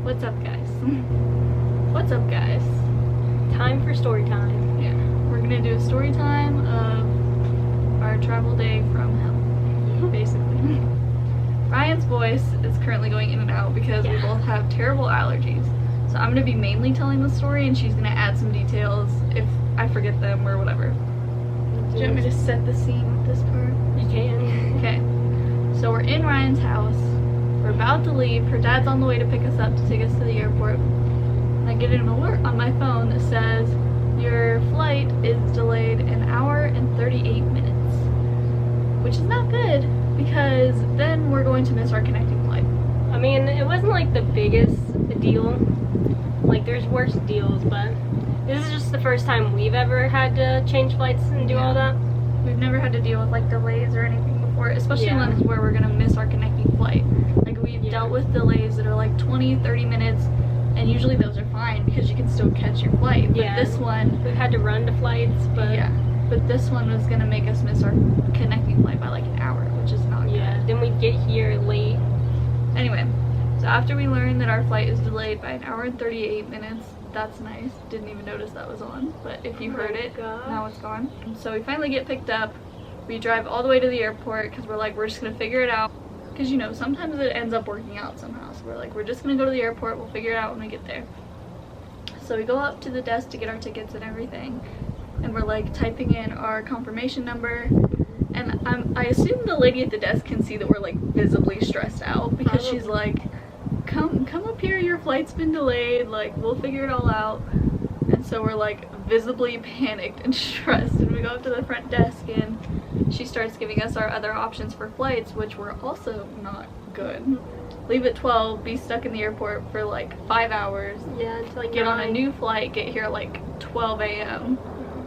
What's up, guys? What's up, guys? Time for story time. Yeah, we're gonna do a story time of our travel day from hell, basically. Ryan's voice is currently going in and out because we both have terrible allergies. So I'm gonna be mainly telling the story and she's gonna add some details if I forget them or whatever. Do you want me to set the scene with this part? You can. Okay. So we're in Ryan's house. We're about to leave. Her dad's on the way to pick us up to take us to the airport. And I get an alert on my phone that says, your flight is delayed an hour and 38 minutes. Which is not good because then we're going to miss our connecting flight. I mean, it wasn't like the biggest deal. Like, there's worse deals, but this is just the first time we've ever had to change flights and do all that. We've never had to deal with like delays or anything before, especially when it's where we're gonna miss our connecting flight. Like we've dealt with delays that are like 20-30 minutes, and usually those are fine because you can still catch your flight. But this one, we've had to run to flights, but but this one was gonna make us miss our connecting flight by like an hour, which is not good. Then we get here late. Anyway, so after we learned that our flight is delayed by an hour and 38 minutes, that's nice. Didn't even notice that was on, but if you heard it, now it's gone. So we finally get picked up. We drive all the way to the airport because we're like, we're just gonna figure it out. Because you know, sometimes it ends up working out somehow. So we're like, we're just gonna go to the airport. We'll figure it out when we get there. So we go up to the desk to get our tickets and everything. And we're like typing in our confirmation number. And I assume the lady at the desk can see that we're like visibly stressed out because she's like, come up here, your flight's been delayed, like we'll figure it all out. And so we're like visibly panicked and stressed, and we go up to the front desk and she starts giving us our other options for flights, which were also not good. Leave at 12, be stuck in the airport for like 5 hours, until like get on a new flight, get here like 12 a.m.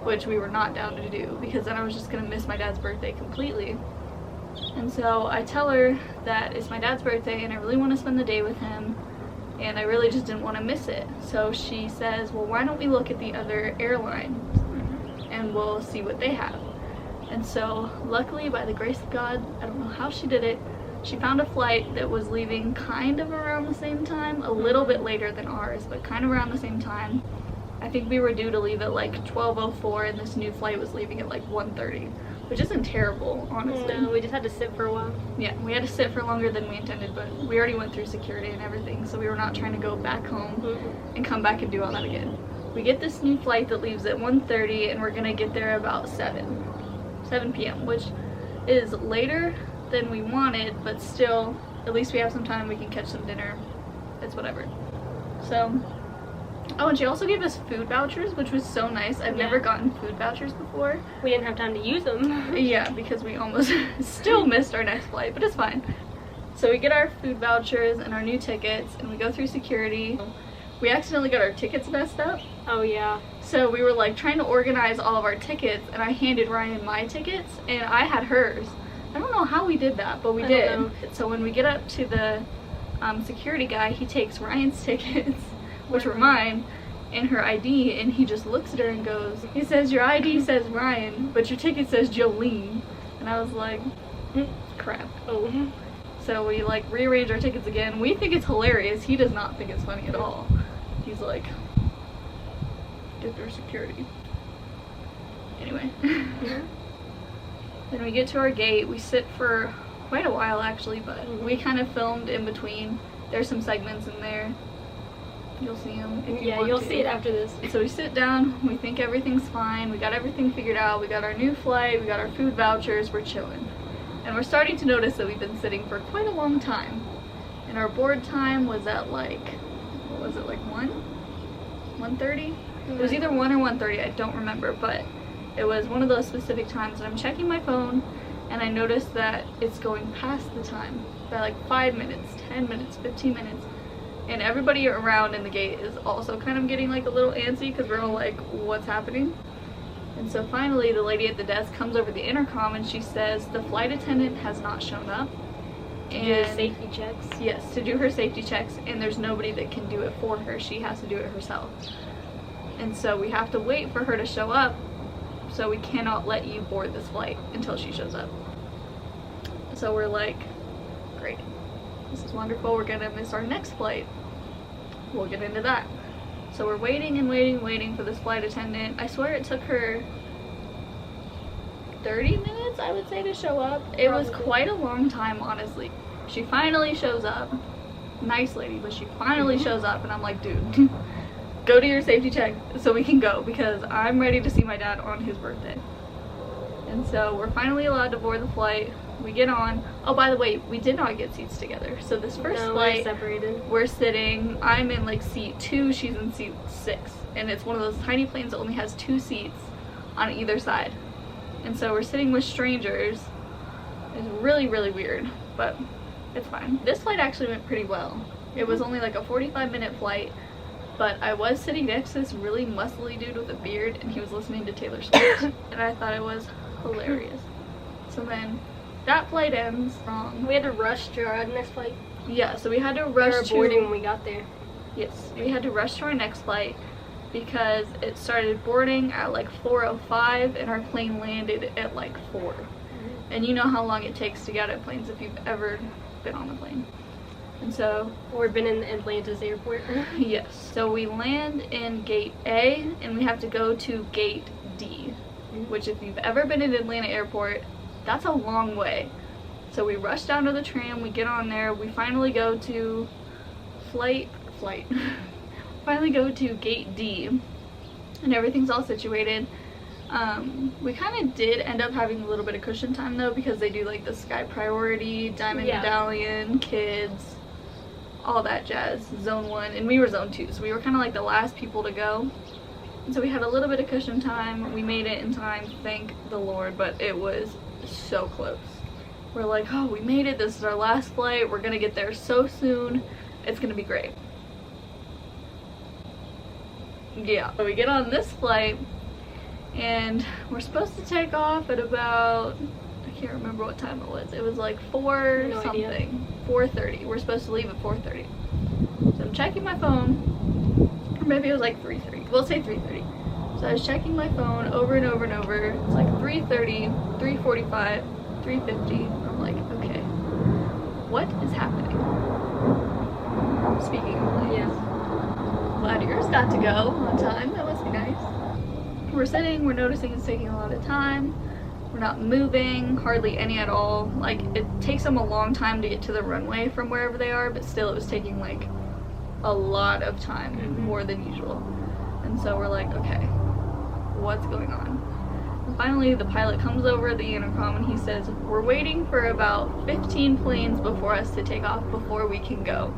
which we were not down to do because then I was just gonna miss my dad's birthday completely. And so I tell her that it's my dad's birthday and I really want to spend the day with him and I really just didn't want to miss it. So she says, well, why don't we look at the other airlines and we'll see what they have. And so luckily, by the grace of God, I don't know how she did it, she found a flight that was leaving kind of around the same time, a little bit later than ours, but kind of around the same time. I think we were due to leave at like 12:04 and this new flight was leaving at like 1:30. Which isn't terrible, honestly. No, we just had to sit for a while. Yeah, we had to sit for longer than we intended, but we already went through security and everything, so we were not trying to go back home and come back and do all that again. We get this new flight that leaves at 1:30 and we're gonna get there about 7 p.m., which is later than we wanted, but still, at least we have some time, we can catch some dinner. It's whatever. So, oh, and she also gave us food vouchers, which was so nice. I've never gotten food vouchers before. We didn't have time to use them. Yeah, because we almost still missed our next flight, but it's fine. So we get our food vouchers and our new tickets, and we go through security. We accidentally got our tickets messed up. Oh, yeah. So we were like trying to organize all of our tickets, and I handed Ryan my tickets, and I had hers. I don't know how we did that, but we did. So when we get up to the security guy, he takes Ryan's tickets, which were mine, and her ID, and he just looks at her and goes, he says, your ID says Ryan, but your ticket says Jolene. And I was like, crap. Oh. So we like rearrange our tickets again. We think it's hilarious. He does not think it's funny at all. He's like, get their security. Anyway. Then we get to our gate. We sit for quite a while actually, but we kind of filmed in between. There's some segments in there. You'll see them if you want you'll to. see it after this. So we sit down, we think everything's fine, we got everything figured out, we got our new flight, we got our food vouchers, we're chilling. And we're starting to notice that we've been sitting for quite a long time. And our board time was at like, what was it, like 1:30? It was either 1 or 1:30, I don't remember, but it was one of those specific times. And I'm checking my phone and I noticed that it's going past the time by like 5 minutes, 10 minutes, 15 minutes. And everybody around in the gate is also kind of getting like a little antsy because we're all like, what's happening? And so finally the lady at the desk comes over the intercom and she says the flight attendant has not shown up. To do safety checks? Yes, to do her safety checks, and there's nobody that can do it for her. She has to do it herself. And so we have to wait for her to show up, so we cannot let you board this flight until she shows up. So we're like, great. This is wonderful. We're gonna miss our next flight. We'll get into that. So we're waiting and waiting for this flight attendant. I swear it took her 30 minutes, I would say, to show up. It was quite a long time, honestly. She finally shows up. Nice lady, but she finally shows up, and I'm like, dude, go to your safety check so we can go, because I'm ready to see my dad on his birthday. And so we're finally allowed to board the flight. We get on. Oh, by the way, we did not get seats together. So this first flight, we're sitting, I'm in like seat 2, she's in seat 6. And it's one of those tiny planes that only has 2 seats on either side. And so we're sitting with strangers. It's really, really weird, but it's fine. This flight actually went pretty well. It was only like a 45-minute flight, but I was sitting next to this really muscly dude with a beard, and he was listening to Taylor Swift. And I thought it was hilarious. So then that flight ends wrong. We had to rush to our next flight. Yeah, so we had to rush to boarding when we got there. Yes, we had to rush to our next flight because it started boarding at like 4:05 and our plane landed at like 4. And you know how long it takes to get out of planes if you've ever been on a plane. And so, or been in Atlanta's airport. Yes, so we land in gate A and we have to go to gate D, which if you've ever been in Atlanta airport, that's a long way. So we rush down to the tram, we get on there, we finally go to finally go to gate D, and everything's all situated. We kind of did end up having a little bit of cushion time though, because they do like the Sky Priority, Diamond Medallion, Kids, all that jazz, Zone 1, and we were Zone 2, so we were kind of like the last people to go. And so we had a little bit of cushion time. We made it in time, thank the Lord, but it was so close. We're like, oh, we made it, this is our last flight, we're gonna get there so soon, it's gonna be great. Yeah, so we get on this flight and we're supposed to take off at about, I can't remember what time it was. It was like 4 something, 4:30. We're supposed to leave at 4:30. So I'm checking my phone, or maybe it was like 3:30. We'll say 3:30. So I was checking my phone over and over and over. It's like 3:30, 3:45, 3:50. I'm like, okay, what is happening? Speaking of planes, glad yours got to go on time. That must be nice. We're sitting, we're noticing it's taking a lot of time. We're not moving, hardly any at all. Like, it takes them a long time to get to the runway from wherever they are, but still it was taking like a lot of time, more than usual. And so we're like, okay, what's going on? And finally the pilot comes over the intercom and he says, we're waiting for about 15 planes before us to take off before we can go.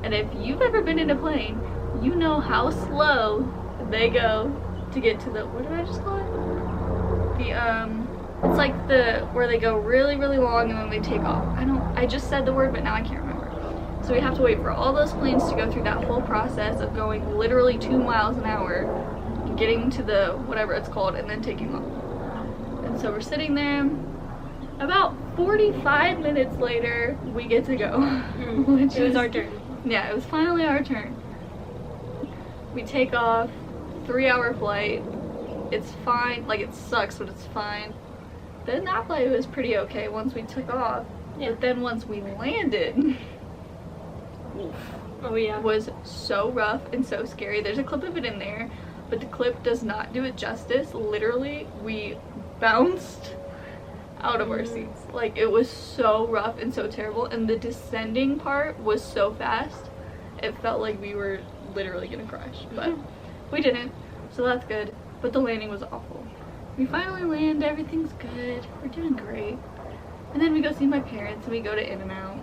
And if you've ever been in a plane, you know how slow they go to get to the, what did I just call it? It's like where they go really, really long and then they take off. I just said the word, but now I can't remember. So we have to wait for all those planes to go through that whole process of going literally 2 miles an hour and getting to the, whatever it's called, and then taking off. And so we're sitting there. About 45 minutes later, we get to go. It was our turn. Yeah, it was finally our turn. We take off, 3-hour flight. It's fine, like it sucks, but it's fine. Then that flight was pretty okay once we took off. But then once we landed, was so rough and so scary. There's a clip of it in there, but the clip does not do it justice. Literally, we bounced out of our seats. Like, it was so rough and so terrible, and the descending part was so fast, it felt like we were literally gonna crash, but we didn't, so that's good. But the landing was awful. We finally land, everything's good, we're doing great. And then we go see my parents and we go to In-N-Out.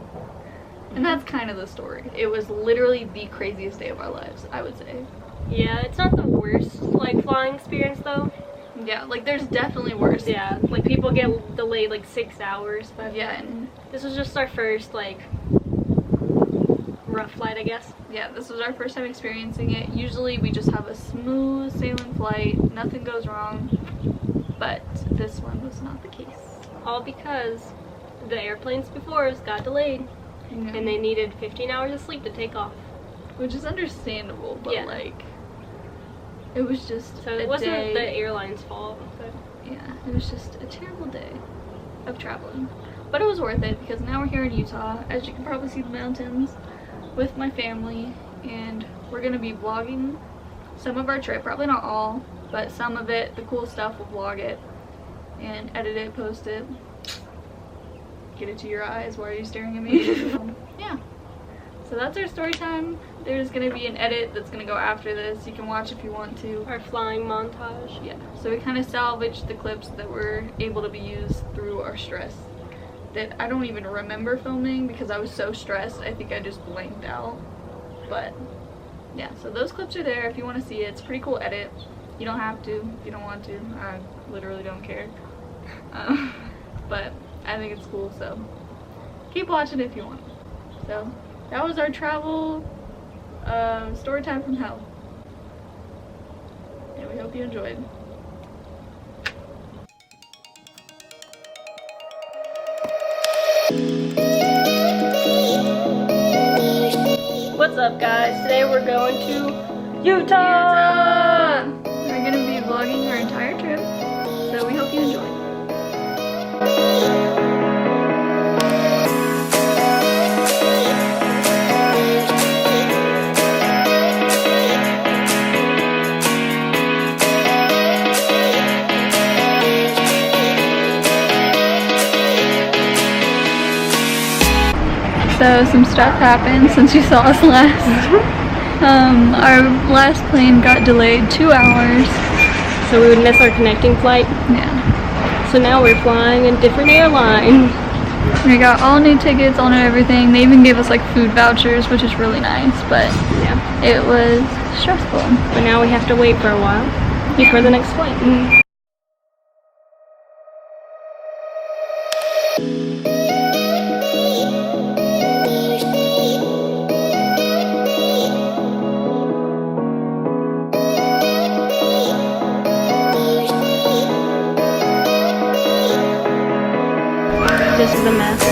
And that's kind of the story. It was literally the craziest day of our lives, I would say. Yeah, it's not the worst, like, flying experience though. Yeah, like there's definitely worse. Yeah, like people get delayed like 6 hours, but yeah, and this was just our first like rough flight, I guess. Yeah, this was our first time experiencing it. Usually we just have a smooth sailing flight, nothing goes wrong, but this one was not the case. All because the airplanes before us got delayed, and they needed 15 hours of sleep to take off. Which is understandable, but like, it was just so it wasn't the airline's fault, but yeah, it was just a terrible day of traveling. But it was worth it because now we're here in Utah. As you can probably see the mountains with my family, and we're gonna be vlogging some of our trip, probably not all, but some of it, the cool stuff, we'll vlog it and edit it, post it, get it to your eyes. Why are you staring at me? Yeah, so that's our story time. There's gonna be an edit that's gonna go after this. You can watch if you want to. Our flying montage. Yeah, so we kind of salvaged the clips that were able to be used through our stress that I don't even remember filming because I was so stressed. I think I just blanked out. But yeah, so those clips are there if you want to see it. It's a pretty cool edit. You don't have to if you don't want to. I literally don't care. But I think it's cool, so keep watching if you want. So that was our travel story time from hell. And we hope you enjoyed. What's up, guys? Today we're going to Utah! We're gonna be vlogging our entire trip, so we hope you enjoy. So some stuff happened since you saw us last. Our last plane got delayed 2 hours. So we would miss our connecting flight. Yeah. So now we're flying a different airline. We got all new tickets, all new everything. They even gave us like food vouchers, which is really nice, but Yeah. it was stressful. But now we have to wait for a while before the next flight. This is a mess.